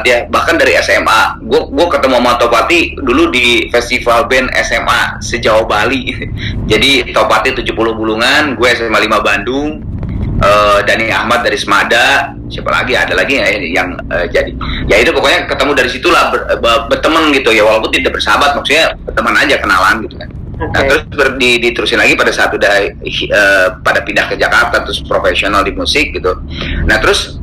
banget ya. Bahkan dari SMA, gue ketemu sama Topati dulu di festival band SMA sejauh Bali. Jadi Topati 70 Bulungan, gue SMA 5 Bandung, Dani Ahmad dari Semada, siapa lagi, ada lagi yang jadi. Ya itu pokoknya ketemu dari situlah berteman gitu ya, walaupun tidak bersahabat, maksudnya berteman aja, kenalan gitu kan. Nah terus diterusin lagi pada saat udah pada pindah ke Jakarta, terus profesional di musik gitu. Nah terus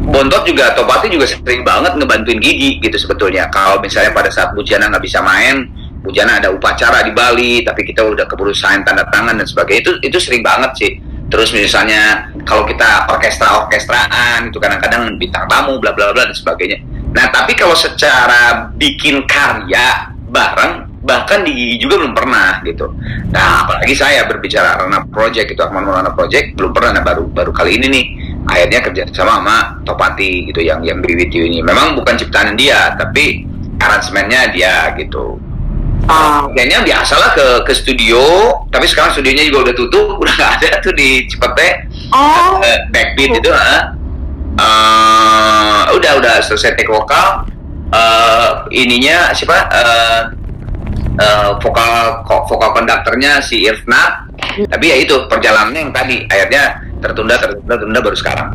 Bontot juga, Topati juga sering banget ngebantuin Gigi gitu sebetulnya. Kalau misalnya pada saat Bujana nggak bisa main, Bujana ada upacara di Bali, tapi kita udah keburu sign tanda tangan dan sebagainya, itu sering banget sih. Terus misalnya kalau kita orkestraan itu kadang-kadang bintang tamu bla bla bla dan sebagainya. Nah tapi kalau secara bikin karya bareng, bahkan di Gigi juga belum pernah gitu. Nah apalagi saya berbicara Rana Project itu, Akmal Maulana Project belum pernah. Nah baru kali ini nih akhirnya kerja sama Topati gitu, yang Be With You ini memang bukan ciptaan dia tapi aransemennya dia gitu. Kayaknya biasalah ke studio, tapi sekarang studionya juga udah tutup, udah nggak ada tuh di Cipete. Backbeat itu udah selesai take vokal. Ininya siapa? Vokal konduktornya si Irfnat. Tapi ya itu perjalanannya yang tadi akhirnya tertunda baru sekarang.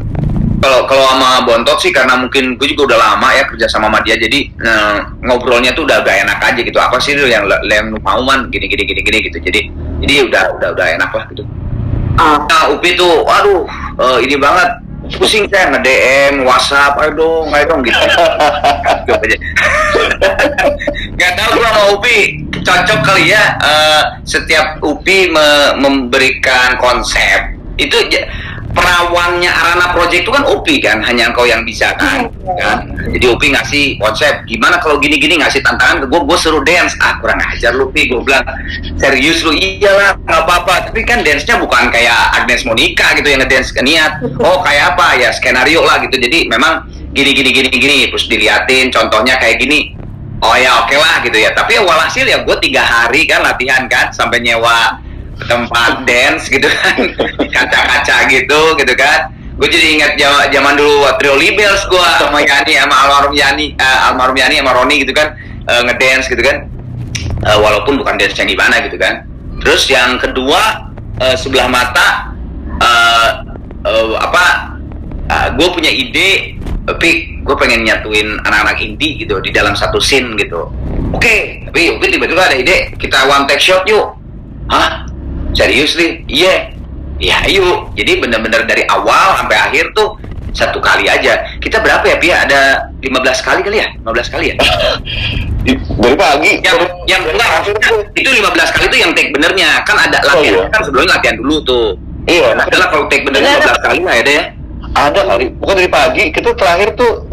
Kalau sama Bontot sih karena mungkin gue juga udah lama ya kerja sama dia, jadi ngobrolnya tuh udah agak enak aja gitu. Apa sih yang mau man gini gitu. Jadi udah enak lah gitu. Nah Upi tuh, waduh ini banget, pusing saya nge-DM, WhatsApp, ayo dong gitu. Gak tau gue sama Upi cocok kali ya. Setiap Upi memberikan konsep itu perawannya Arana Project itu kan Upi kan, hanya engkau yang bisa kan. Jadi Upi ngasih konsep, gimana kalau gini-gini, ngasih tantangan ke gue suruh dance. Kurang ajar lu Pi, gue bilang serius lu, iyalah nggak apa-apa, tapi kan dance-nya bukan kayak Agnes Monica gitu yang ngedance ke niat. Kayak apa ya, skenario lah gitu. Jadi memang gini terus diliatin contohnya kayak gini. Ya oke lah gitu ya. Tapi walhasil ya gue 3 hari kan latihan kan, sampai nyewa tempat dance gitu kan, kaca-kaca gitu kan. Gue jadi ingat zaman dulu Trio Libels gue sama Yani, sama almarhum Yani sama Roni gitu kan, ngedance gitu kan, walaupun bukan dance yang gimana gitu kan. Terus yang kedua, Sebelah Mata, gue punya ide, tapi gue pengen nyatuin anak-anak indie gitu di dalam satu scene gitu. Oke, tapi tiba-tiba ada ide, kita one take shot yuk. Hah? Serius nih? Iya. Ya yuk. Jadi benar-benar dari awal sampai akhir tuh satu kali aja. Kita berapa ya Pia? Ada 15 kali kali ya? 15 kali ya? Dari pagi. Yang enggak, itu 15 kali tuh yang take benernya. Kan ada latihan, kan sebelumnya latihan dulu tuh. Iya. Nah, adalah kalau take benernya 15 kali lah ada ya? Ada kali. Bukan dari pagi. Kita terakhir tuh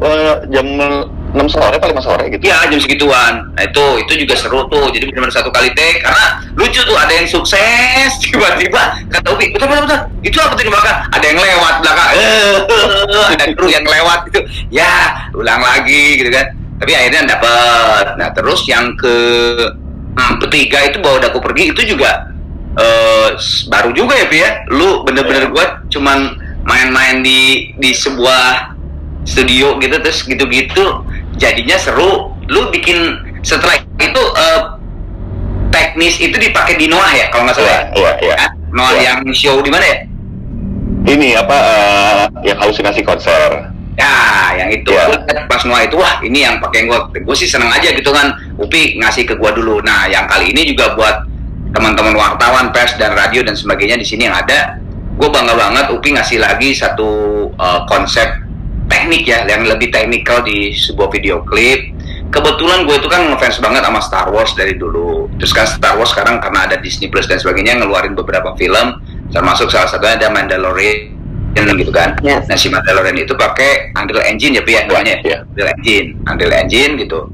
jam 6 sore, paling 5 sore gitu. Iya, jam segituan. Nah itu juga seru tuh. Jadi benar-benar satu kali take. Karena lucu tuh, ada yang sukses, tiba-tiba kata Upi, betul. Itu apa tuh di belakang? Ada yang lewat belakang. Ada kru yang lewat gitu. Ya, ulang lagi gitu kan. Tapi akhirnya dapet. Nah terus yang ketiga itu Bawa Daku Pergi, itu juga baru juga ya Pi ya. Lu bener-bener gua cuman main-main di sebuah studio gitu, terus gitu-gitu jadinya seru. Lu bikin setelah itu teknis itu dipakai di Noah ya kalau nggak salah. Iya. Noah yang show di mana ya? Ini yang halusinasi konser. Ya, yang itu. Pas Noah itu, wah ini yang pakai gue sih seneng aja gitu kan. Upi ngasih ke gue dulu. Nah yang kali ini juga buat teman-teman wartawan, pers dan radio dan sebagainya di sini yang ada, gue bangga banget Upi ngasih lagi satu konsep teknik ya, yang lebih teknikal di sebuah video klip. Kebetulan gue itu kan ngefans banget sama Star Wars dari dulu. Terus kan Star Wars sekarang karena ada Disney Plus dan sebagainya ngeluarin beberapa film, termasuk salah satunya ada Mandalorian gitu kan. Yes. Nah si Mandalorian itu pakai Unreal Engine ya Pi ya namanya. Unreal Engine gitu.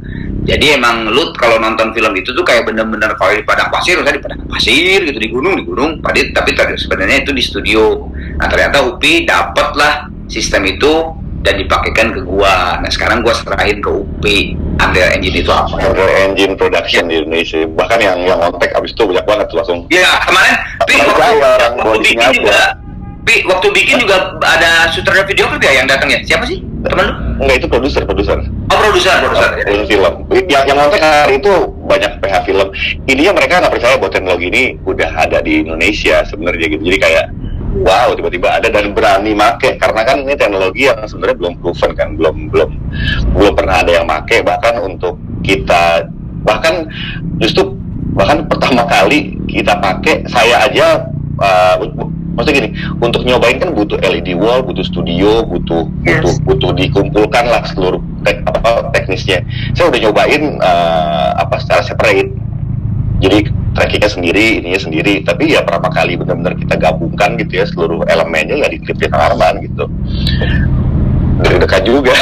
Jadi emang lu kalau nonton film itu tuh kayak bener-bener kalau di padang pasir, misalnya di padang pasir gitu, di gunung, tapi sebenarnya itu di studio. Nah ternyata Upi dapet lah sistem itu dan dipakaikan ke gua. Nah sekarang gua serahin ke Upi Unreal Engine itu apa? Unreal Engine production di Indonesia. Bahkan yang kontak abis itu banyak banget tuh langsung. Iya kemarin waktu bikin juga ada sutradara video klip ya yang datang ya? Siapa sih? Temen lu? Enggak, itu produser. Oh, produser ya. Produser film. Yang ngontek hari itu banyak PH film. Ininya mereka nggak percaya bahwa teknologi ini udah ada di Indonesia sebenarnya gitu. Jadi kayak wow, tiba-tiba ada dan berani make, karena kan ini teknologi yang sebenarnya belum proven kan, belum pernah ada yang make. Bahkan untuk kita, bahkan pertama kali kita pakai, saya aja maksudnya gini, untuk nyobain kan butuh LED wall, butuh studio, butuh dikumpulkan lah seluruh teknisnya. Saya udah nyobain secara separate. Jadi trackingnya sendiri, ininya sendiri. Tapi ya pertama kali benar-benar kita gabungkan gitu ya seluruh elemennya ya di klip Kang Arman gitu. Dekat juga.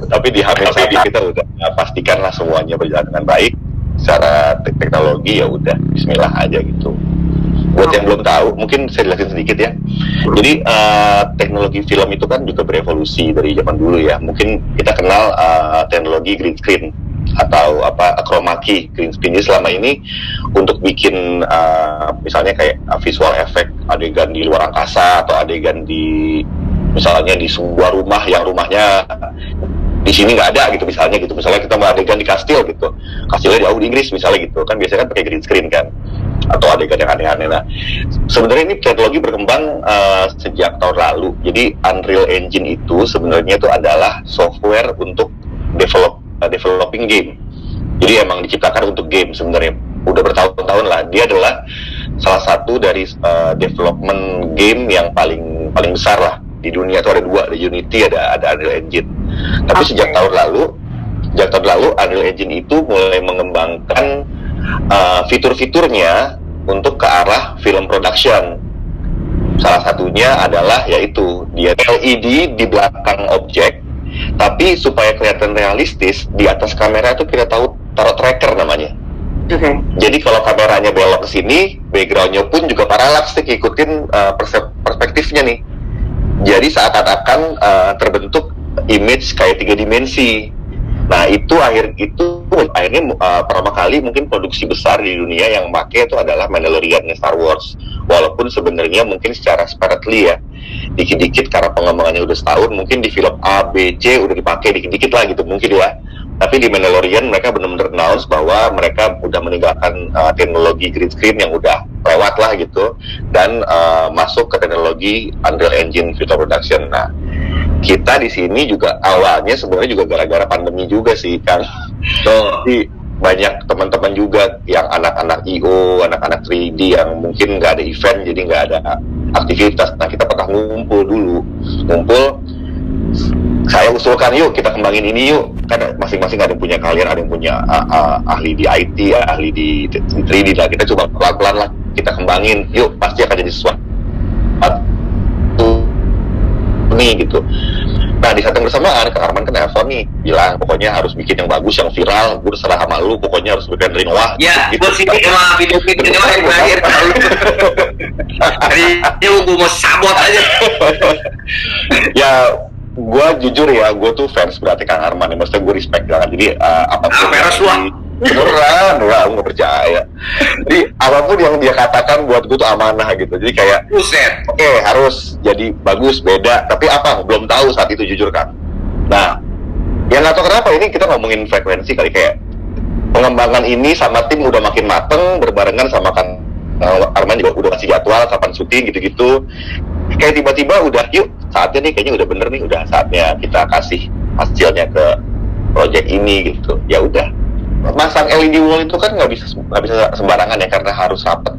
Tapi di H-1 kita udah pastikan lah semuanya berjalan dengan baik. Secara teknologi ya udah Bismillah aja gitu. Buat yang belum tahu, mungkin saya jelasin sedikit ya. Jadi teknologi film itu kan juga berevolusi dari zaman dulu ya. Mungkin kita kenal teknologi green screen atau chroma key. Green screen ini selama ini untuk bikin misalnya kayak visual effect adegan di luar angkasa atau adegan di misalnya di sebuah rumah yang rumahnya di sini nggak ada gitu misalnya kita mau adegan di kastil gitu, kastilnya jauh di Inggris misalnya gitu kan, biasanya kan pakai green screen kan, atau adegan yang aneh-aneh. Nah, sebenarnya ini teknologi berkembang sejak tahun lalu. Jadi Unreal Engine itu sebenarnya itu adalah software untuk developing game. Jadi emang diciptakan untuk game sebenarnya. Udah bertahun-tahun lah. Dia adalah salah satu dari development game yang paling besar lah di dunia. Itu ada dua, ada Unity, ada Unreal Engine. Tapi sejak tahun lalu Unreal Engine itu mulai mengembangkan fitur-fiturnya untuk ke arah film production. Salah satunya adalah yaitu dia LED di belakang objek, tapi supaya kelihatan realistis di atas kamera itu kita taruh tracker namanya. Jadi kalau kameranya belok ke sini, backgroundnya pun juga paralaks nih, ikutin perspektifnya nih. Jadi seakan-akan terbentuk image kayak 3 dimensi. Nah itu akhirnya pertama kali mungkin produksi besar di dunia yang pakai itu adalah Mandalorian-nya Star Wars. Walaupun sebenarnya mungkin secara separately ya, dikit-dikit karena pengembangannya udah setahun, mungkin di film A, B, C udah dipakai dikit-dikit lah gitu mungkin ya. Tapi di Mandalorian mereka benar-benar announce bahwa mereka udah meninggalkan teknologi green screen yang udah lewat lah gitu, dan masuk ke teknologi Unreal Engine Video Production. Nah, kita di sini juga awalnya sebenarnya juga gara-gara pandemi juga sih kan. Jadi banyak teman-teman juga yang anak-anak IO, anak-anak 3D yang mungkin nggak ada event, jadi nggak ada aktivitas. Nah, kita pernah ngumpul, saya usulkan yuk kita kembangin ini yuk, kan masing-masing ada yang punya kalian, ada yang punya ahli di IT, ahli di 3D lah, kita coba pelan-pelan lah kita kembangin, yuk pasti akan jadi sesuatu nih gitu. Nah di saat yang bersamaan Kang Arman kan nelfon nih, bilang pokoknya harus bikin yang bagus, yang viral, gue serah sama lu, pokoknya harus bikin dari Noah. Ya, gitu. gue sih emang video-video yang terakhir tadinya gue mau sabot aja. Ya gue jujur ya, gue tuh fans berarti Kang Arman, maksudnya gue respect banget. Jadi apapun beneran, enggak, aku nggak percaya. Jadi apapun yang dia katakan buat gue tuh amanah gitu. Jadi kayak, oke, harus jadi bagus, beda. Tapi apa? Belum tahu saat itu jujur kan. Nah, yang nggak tahu kenapa ini kita ngomongin frekuensi kali, kayak pengembangan ini sama tim udah makin mateng, berbarengan sama Kang Arman juga udah kasih jadwal kapan syuting gitu-gitu. Kayak tiba-tiba udah, yuk saatnya nih, kayaknya udah bener nih, udah saatnya kita kasih hasilnya ke project ini gitu. Ya udah. Masang LED wall itu kan nggak bisa sembarangan ya, karena harus rapet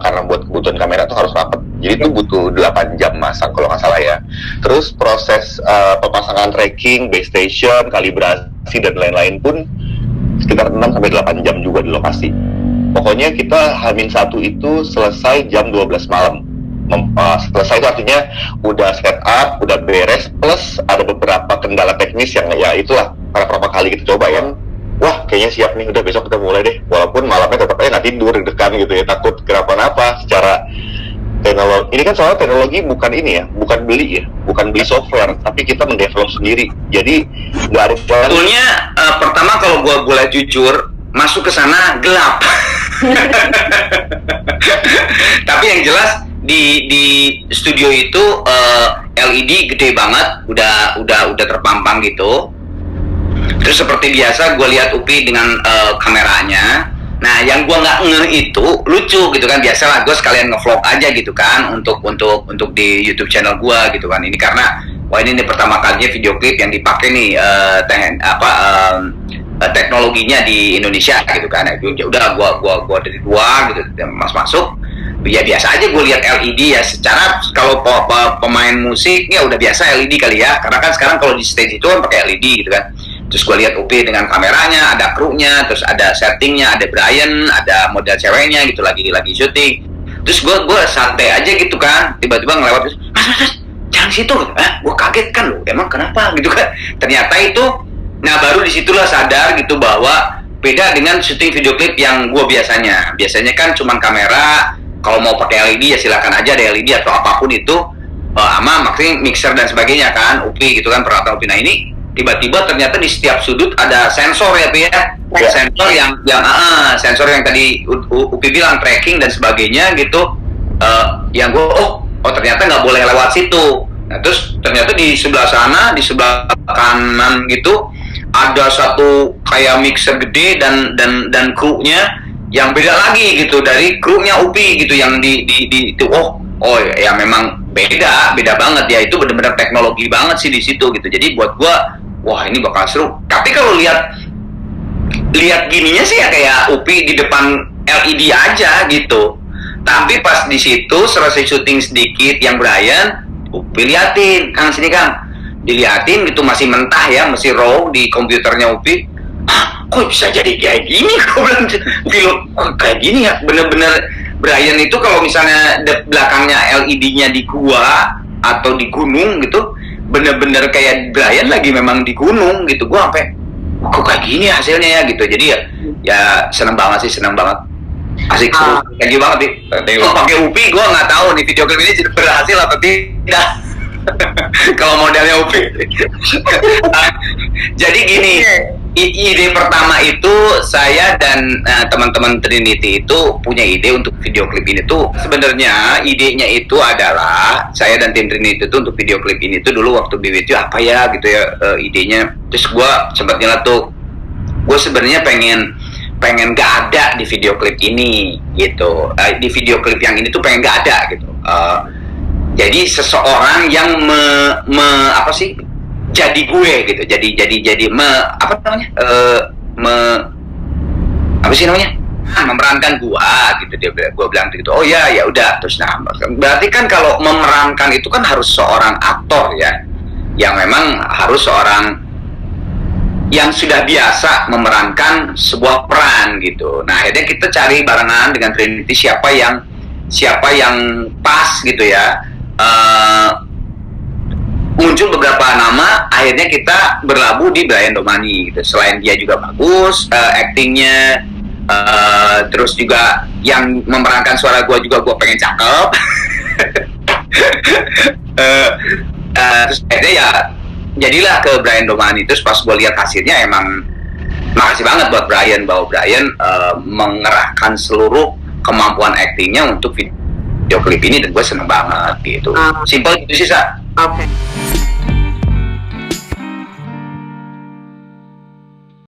karena buat kebutuhan kamera itu harus rapet, jadi itu butuh 8 jam masang kalau nggak salah ya. Terus proses pemasangan tracking, base station, kalibrasi dan lain-lain pun sekitar 6-8 jam juga di lokasi. Pokoknya kita H-1 itu selesai jam 12 malam. Selesai itu artinya udah set up, udah beres, plus ada beberapa kendala teknis yang ya itulah karena pertama kali kita coba ya. Wah, kayaknya siap nih, udah besok kita mulai deh. Walaupun malamnya tetap aja nggak tidur, deg-degan gitu ya, takut kenapa-napa secara teknologi. Ini kan soal teknologi bukan ini ya, bukan beli software, tapi kita mendevelop sendiri. Jadi nggak ada. Sebetulnya pertama kalau gue boleh jujur, masuk ke sana gelap. Tapi yang jelas di studio itu LED gede banget, udah terpampang gitu. Terus seperti biasa gue lihat Upi dengan kameranya. Nah, yang gue nggak ngeh itu lucu gitu kan. Biasalah gue sekalian ngevlog aja gitu kan untuk di YouTube channel gue gitu kan. Ini karena wah ini pertama kalinya video klip yang dipakai nih teknologinya di Indonesia gitu kan. Ya udah gua dari luar gitu masuk. Ya biasa aja gue lihat LED ya. Secara kalau pemain musik ya udah biasa LED kali ya. Karena kan sekarang kalau di stage itu kan pakai LED gitu kan. Terus gue lihat Upi dengan kameranya, ada krunya, terus ada settingnya, ada Brian, ada model ceweknya gitu lagi syuting. Terus gue santai aja gitu kan, tiba-tiba ngelewat, mas, jangan situ, gue kaget kan loh, emang kenapa gitu kan? Ternyata itu, nah baru disitulah sadar gitu bahwa beda dengan syuting video klip yang gue biasanya kan cuman kamera, kalau mau pakai LED ya silakan aja ada LED atau apapun itu, sama maksudnya mixer dan sebagainya kan, Upi gitu kan peralatan Upi. Nah ini tiba-tiba ternyata di setiap sudut ada sensor ya, sensor sensor yang tadi Upi bilang tracking dan sebagainya gitu, yang gue ternyata nggak boleh lewat situ. Nah terus ternyata di sebelah sana, di sebelah kanan gitu ada satu kayak mixer gede dan krunya yang beda lagi gitu dari krunya Upi gitu yang di itu ya memang beda banget ya, itu benar-benar teknologi banget sih di situ gitu. Jadi buat gua wah ini bakal seru. Tapi kalau lihat gininya sih ya kayak Upi di depan LED aja gitu. Tapi pas di situ selesai syuting sedikit yang Brian, Upi liatin, Kang sini Kang, diliatin gitu masih mentah ya, masih raw di komputernya Upi. Kok bisa jadi kayak gini? Kok bilang film kayak gini ya, bener-bener Brian itu kalau misalnya belakangnya LED-nya di gua atau di gunung gitu, bener-bener kayak Brian lagi memang di gunung gitu. Gua sampai kok kayak gini hasilnya ya gitu. Jadi ya seneng banget, asik seru, thank you banget nih. Kalau pakai Upi gua nggak tahu nih video klip ini berhasil atau tidak. Kalau modelnya Upi. Jadi gini, ide pertama itu saya dan teman-teman Trinity itu punya ide untuk video klip ini tuh. Sebenarnya idenya itu adalah saya dan tim Trinity itu untuk video klip ini tuh dulu waktu BWT apa ya gitu ya idenya. Terus gue sempat nyeletuk, gue sebenarnya pengen gak ada di video klip ini gitu. Di video klip yang ini tuh pengen gak ada gitu. Jadi seseorang yang jadi gue gitu, jadi memerankan gua gitu. Gua bilang gitu, oh ya udah. Terus nah berarti kan kalau memerankan itu kan harus seorang aktor ya, yang memang harus seorang yang sudah biasa memerankan sebuah peran gitu. Nah akhirnya kita cari barengan dengan Trinity siapa yang pas gitu ya. Muncul beberapa nama, akhirnya kita berlabuh di Brian Domani gitu. Selain dia juga bagus actingnya, terus juga yang memerankan suara gue juga gue pengen cakep. Terus akhirnya ya jadilah ke Brian Domani. Terus pas gue lihat hasilnya emang makasih banget buat Brian, bahwa Brian mengerahkan seluruh kemampuan actingnya untuk video klip ini, dan gue seneng banget gitu. Simple gitu sih, Sa. Oke.